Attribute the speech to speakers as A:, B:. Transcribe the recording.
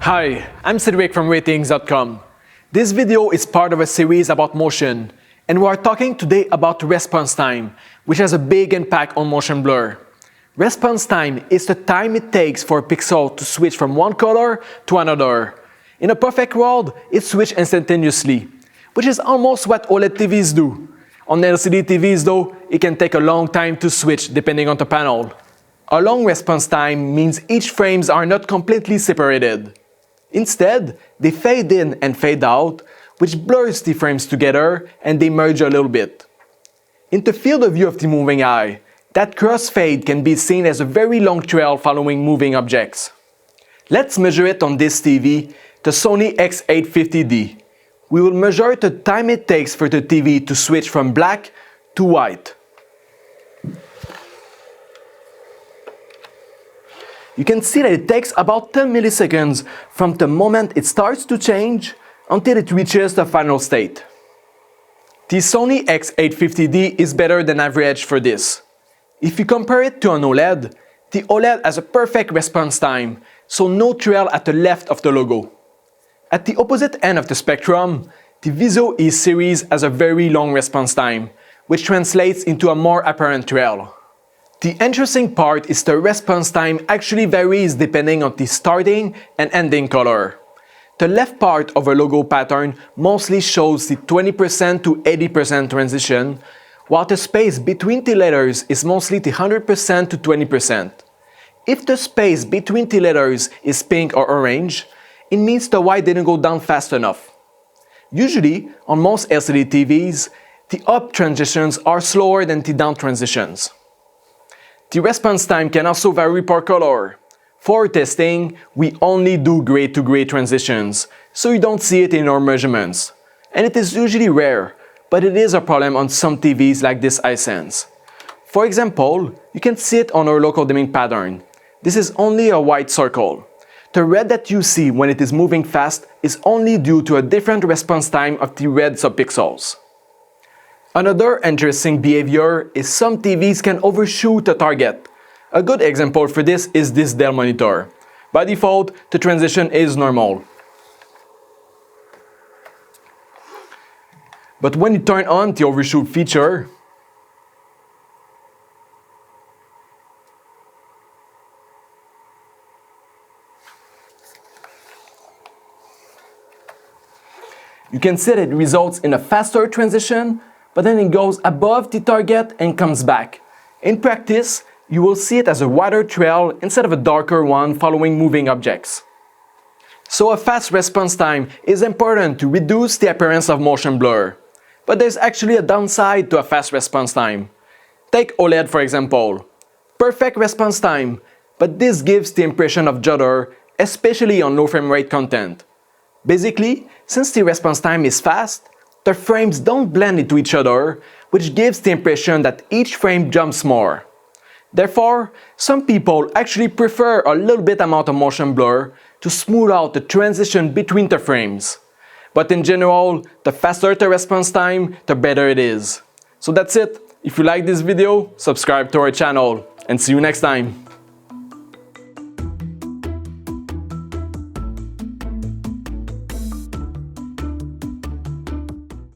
A: Hi, I'm Cedric from Ratings.com. This video is part of a series about motion, and we are talking today about response time, which has a big impact on motion blur. Response time is the time it takes for a pixel to switch from one color to another. In a perfect world, it switches instantaneously, which is almost what OLED TVs do. On LCD TVs though, it can take a long time to switch depending on the panel. A long response time means each frames are not completely separated. Instead, they fade in and fade out, which blurs the frames together and they merge a little bit. In the field of view of the moving eye, that crossfade can be seen as a very long trail following moving objects. Let's measure it on this TV, the Sony X850D. We will measure the time it takes for the TV to switch from black to white. You can see that it takes about 10 milliseconds from the moment it starts to change until it reaches the final state. The Sony X850D is better than average for this. If you compare it to an OLED, the OLED has a perfect response time, so no trail at the left of the logo. At the opposite end of the spectrum, the Vizio E series has a very long response time, which translates into a more apparent trail. The interesting part is the response time actually varies depending on the starting and ending color. The left part of a logo pattern mostly shows the 20% to 80% transition, while the space between the letters is mostly the 100% to 20%. If the space between the letters is pink or orange, it means the white didn't go down fast enough. Usually, on most LCD TVs, the up transitions are slower than the down transitions. The response time can also vary per color. For testing, we only do gray to gray transitions, so you don't see it in our measurements. And it is usually rare, but it is a problem on some TVs like this iSense. For example, you can see it on our local dimming pattern. This is only a white circle. The red that you see when it is moving fast is only due to a different response time of the red subpixels. Another interesting behavior is some TVs can overshoot the target. A good example for this is this Dell monitor. By default, the transition is normal. But when you turn on the overshoot feature, you can see that it results in a faster transition, but then it goes above the target and comes back. In practice, you will see it as a wider trail instead of a darker one following moving objects. So a fast response time is important to reduce the appearance of motion blur. But there's actually a downside to a fast response time. Take OLED for example. Perfect response time, but this gives the impression of judder, especially on low frame rate content. Basically, since the response time is fast, the frames don't blend into each other, which gives the impression that each frame jumps more. Therefore, some people actually prefer a little bit amount of motion blur to smooth out the transition between the frames. But in general, the faster the response time, the better it is. So that's it. If you like this video, subscribe to our channel, and see you next time.